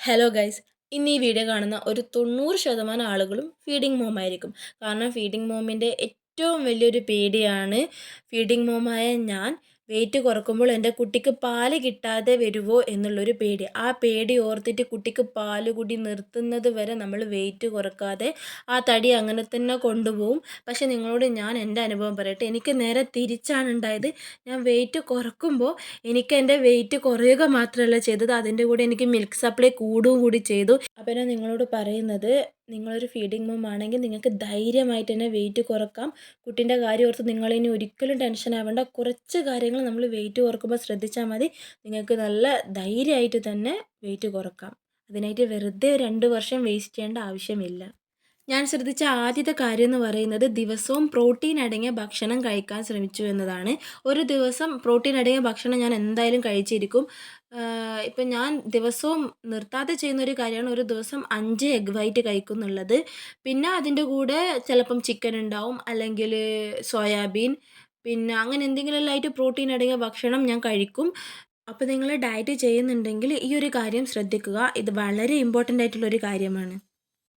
Hello guys, ഇന്ന് ഈ video കാണുന്ന ഒരു 90% ആളുകളും ഫീഡിംഗ് മോം ആയിരിക്കും. കാരണം ഫീഡിംഗ് മോമിൻ്റെ ഏറ്റവും വലിയൊരു പേടിയാണ് ഫീഡിംഗ് മോമായ ഞാൻ വെയിറ്റ് കുറക്കുമ്പോൾ എൻ്റെ കുട്ടിക്ക് പാല് കിട്ടാതെ വരുമോ എന്നുള്ളൊരു പേടി. ആ പേടി ഓർത്തിട്ട് കുട്ടിക്ക് പാല് കുടി നിർത്തുന്നത് വരെ നമ്മൾ വെയിറ്റ് കുറക്കാതെ ആ തടി അങ്ങനെ തന്നെ കൊണ്ടുപോകും. പക്ഷേ നിങ്ങളോട് ഞാൻ എൻ്റെ അനുഭവം പറയട്ടെ, എനിക്ക് നേരെ തിരിച്ചാണ് ഉണ്ടായത്. ഞാൻ വെയിറ്റ് കുറക്കുമ്പോൾ എനിക്ക് എൻ്റെ വെയിറ്റ് കുറയുക മാത്രമല്ല ചെയ്തത്, അതിൻ്റെ കൂടെ എനിക്ക് മിൽക്ക് സപ്ലൈ കൂടുകയും കൂടി ചെയ്തു. അപ്പോൾ ഞാൻ നിങ്ങളോട് പറയുന്നത്, നിങ്ങളൊരു ഫീഡിംഗ് മോം ആണെങ്കിൽ നിങ്ങൾക്ക് ധൈര്യമായിട്ട് തന്നെ വെയിറ്റ് കുറക്കാം. കുട്ടീൻ്റെ കാര്യം ഓർത്ത് നിങ്ങളിനി ഒരിക്കലും ടെൻഷൻ ആവേണ്ട. കുറച്ച് കാര്യങ്ങൾ നമ്മൾ വെയിറ്റ് കുറക്കുമ്പോൾ ശ്രദ്ധിച്ചാൽ മതി, നിങ്ങൾക്ക് നല്ല ധൈര്യമായിട്ട് തന്നെ വെയിറ്റ് കുറക്കാം. അതിനായിട്ട് വെറുതെ 2 വർഷം വേസ്റ്റ് ചെയ്യേണ്ട ആവശ്യമില്ല. ഞാൻ ശ്രദ്ധിച്ച ആദ്യത്തെ കാര്യം എന്ന് പറയുന്നത്, ദിവസവും പ്രോട്ടീൻ അടങ്ങിയ ഭക്ഷണം കഴിക്കാൻ ശ്രമിച്ചു എന്നതാണ്. ഒരു ദിവസം പ്രോട്ടീൻ അടങ്ങിയ ഭക്ഷണം ഞാൻ എന്തായാലും കഴിച്ചിരിക്കും. ഇപ്പം ഞാൻ ദിവസവും നിർത്താതെ ചെയ്യുന്നൊരു കാര്യമാണ് ഒരു ദിവസം 5 എഗ് വൈറ്റ് കഴിക്കുന്നുള്ളത്. പിന്നെ അതിൻ്റെ കൂടെ ചിലപ്പം ചിക്കൻ ഉണ്ടാവും, അല്ലെങ്കിൽ സോയാബീൻ, പിന്നെ അങ്ങനെ എന്തെങ്കിലും ആയിട്ട് പ്രോട്ടീൻ അടങ്ങിയ ഭക്ഷണം ഞാൻ കഴിക്കും. അപ്പോൾ നിങ്ങൾ ഡയറ്റ് ചെയ്യുന്നുണ്ടെങ്കിൽ ഈ ഒരു കാര്യം ശ്രദ്ധിക്കുക. ഇത് വളരെ ഇമ്പോർട്ടൻ്റ് ആയിട്ടുള്ളൊരു കാര്യമാണ്.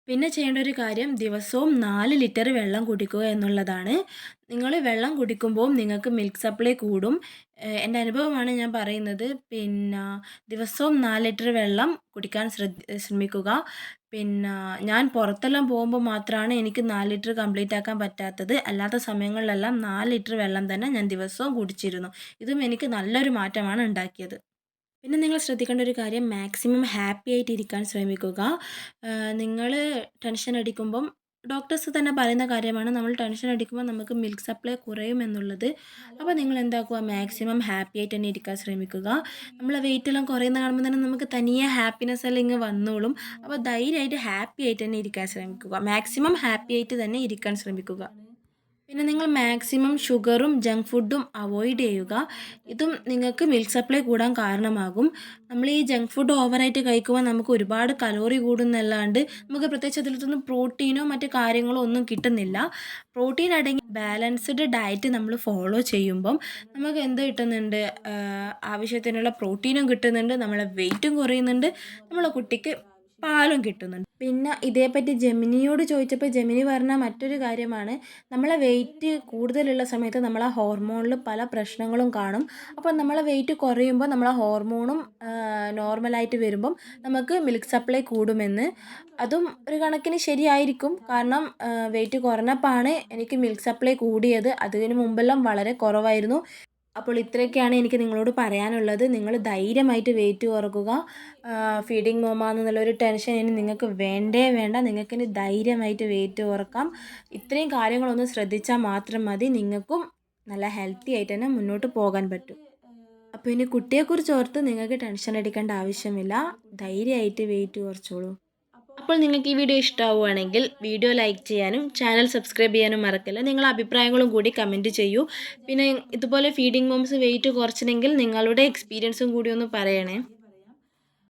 പിന്നെ ചെയ്യേണ്ട ഒരു കാര്യം, ദിവസവും 4 ലിറ്റർ വെള്ളം കുടിക്കുക എന്നുള്ളതാണ്. നിങ്ങൾ വെള്ളം കുടിക്കുമ്പോൾ നിങ്ങൾക്ക് മിൽക്ക് സപ്ലൈ കൂടും. എൻ്റെ അനുഭവമാണ് ഞാൻ പറയുന്നത്. പിന്നെ ദിവസവും 4 ലിറ്റർ വെള്ളം കുടിക്കാൻ ശ്രമിക്കുക. പിന്നെ ഞാൻ പുറത്തെല്ലാം പോകുമ്പോൾ മാത്രമാണ് എനിക്ക് 4 ലിറ്റർ കംപ്ലീറ്റ് ആക്കാൻ പറ്റാത്തത്. അല്ലാത്ത സമയങ്ങളിലെല്ലാം 4 ലിറ്റർ വെള്ളം തന്നെ ഞാൻ ദിവസവും കുടിച്ചിരുന്നു. ഇതും എനിക്ക് നല്ലൊരു മാറ്റമാണ് ഉണ്ടാക്കിയത്. പിന്നെ നിങ്ങൾ ശ്രദ്ധിക്കേണ്ട ഒരു കാര്യം, മാക്സിമം ഹാപ്പി ആയിട്ട് ഇരിക്കാൻ ശ്രമിക്കുക. നിങ്ങൾ ടെൻഷൻ അടിക്കുമ്പം, ഡോക്ടേഴ്സ് തന്നെ പറയുന്ന കാര്യമാണ്, നമ്മൾ ടെൻഷൻ അടിക്കുമ്പോൾ നമുക്ക് മിൽക്ക് സപ്ലൈ കുറയുമെന്നുള്ളത്. അപ്പോൾ നിങ്ങൾ എന്താക്കുക, മാക്സിമം ഹാപ്പി ആയിട്ട് തന്നെ ഇരിക്കാൻ ശ്രമിക്കുക. നമ്മളെ വെയിറ്റ് എല്ലാം കുറയുന്ന കാണുമ്പോൾ തന്നെ നമുക്ക് തനിയെ ഹാപ്പിനെസ് എല്ലാം ഇങ്ങ് വന്നോളും. അപ്പോൾ ധൈര്യമായിട്ട് ഹാപ്പി ആയിട്ട് തന്നെ ഇരിക്കാൻ ശ്രമിക്കുക. മാക്സിമം ഹാപ്പി ആയിട്ട് തന്നെ ഇരിക്കാൻ ശ്രമിക്കുക. പിന്നെ നിങ്ങൾ മാക്സിമം ഷുഗറും ജങ്ക് ഫുഡും അവോയ്ഡ് ചെയ്യുക. ഇതും നിങ്ങൾക്ക് മിൽക്ക് സപ്ലൈ കൂടാൻ കാരണമാകും. നമ്മൾ ഈ ജങ്ക് ഫുഡ് ഓവറായിട്ട് കഴിക്കുമ്പോൾ നമുക്ക് ഒരുപാട് കലോറി കൂടുന്നല്ലാണ്ട് നമുക്ക് പ്രത്യേകിച്ച് അതിലൊന്നും പ്രോട്ടീനോ മറ്റു കാര്യങ്ങളോ ഒന്നും കിട്ടുന്നില്ല. പ്രോട്ടീൻ അടങ്ങി ബാലൻസ്ഡ് ഡയറ്റ് നമ്മൾ ഫോളോ ചെയ്യുമ്പം നമുക്ക് എന്ത് കിട്ടുന്നുണ്ട്, ആവശ്യത്തിനുള്ള പ്രോട്ടീനും കിട്ടുന്നുണ്ട്, നമ്മളെ വെയിറ്റും കുറയുന്നുണ്ട്, നമ്മളെ കുട്ടിക്ക് പാലും കിട്ടുന്നുണ്ട്. പിന്നെ ഇതേപ്പറ്റി ജെമിനിയോട് ചോദിച്ചപ്പോൾ ജെമിനി പറഞ്ഞ മറ്റൊരു കാര്യമാണ്, നമ്മളെ വെയിറ്റ് കൂടുതലുള്ള സമയത്ത് നമ്മളെ ഹോർമോണിൽ പല പ്രശ്നങ്ങളും കാണും. അപ്പോൾ നമ്മളെ വെയിറ്റ് കുറയുമ്പോൾ നമ്മളെ ഹോർമോണും നോർമലായിട്ട് വരുമ്പം നമുക്ക് മിൽക്ക് സപ്ലൈ കൂടുമെന്ന്. അതും ഒരു കണക്കിന് ശരിയായിരിക്കും. കാരണം വെയിറ്റ് കുറഞ്ഞപ്പോഴാണ് എനിക്ക് മിൽക്ക് സപ്ലൈ കൂടിയത്. അതിന് മുമ്പെല്ലാം വളരെ കുറവായിരുന്നു. അപ്പോൾ ഇത്രയൊക്കെയാണ് എനിക്ക് നിങ്ങളോട് പറയാനുള്ളത്. നിങ്ങൾ ധൈര്യമായിട്ട് വെയിറ്റ് കുറക്കുക. ഫീഡിങ് മോമാണെന്നുള്ളൊരു ടെൻഷൻ ഇനി നിങ്ങൾക്ക് വേണ്ടേ വേണ്ട. നിങ്ങൾക്കിനി ധൈര്യമായിട്ട് വെയിറ്റ് കുറക്കാം. ഇത്രയും കാര്യങ്ങളൊന്ന് ശ്രദ്ധിച്ചാൽ മാത്രം മതി, നിങ്ങൾക്കും നല്ല ഹെൽത്തി ആയിട്ട് തന്നെ മുന്നോട്ട് പോകാൻ പറ്റും. അപ്പോൾ ഇനി കുട്ടിയെക്കുറിച്ച് ഓർത്ത് നിങ്ങൾക്ക് ടെൻഷൻ അടിക്കേണ്ട ആവശ്യമില്ല. ധൈര്യമായിട്ട് വെയിറ്റ് കുറച്ചോളൂ. അപ്പോൾ നിങ്ങൾക്ക് ഈ വീഡിയോ ഇഷ്ടമാവുകയാണെങ്കിൽ വീഡിയോ ലൈക്ക് ചെയ്യാനും ചാനൽ സബ്സ്ക്രൈബ് ചെയ്യാനും മറക്കില്ല. നിങ്ങളുടെ അഭിപ്രായങ്ങളും കൂടി കമൻറ്റ് ചെയ്യൂ. പിന്നെ ഇതുപോലെ ഫീഡിംഗ് മോംസ് വെയിറ്റ് കുറച്ചില്ലെങ്കിൽ നിങ്ങളുടെ എക്സ്പീരിയൻസും കൂടി ഒന്ന് പറയണേ.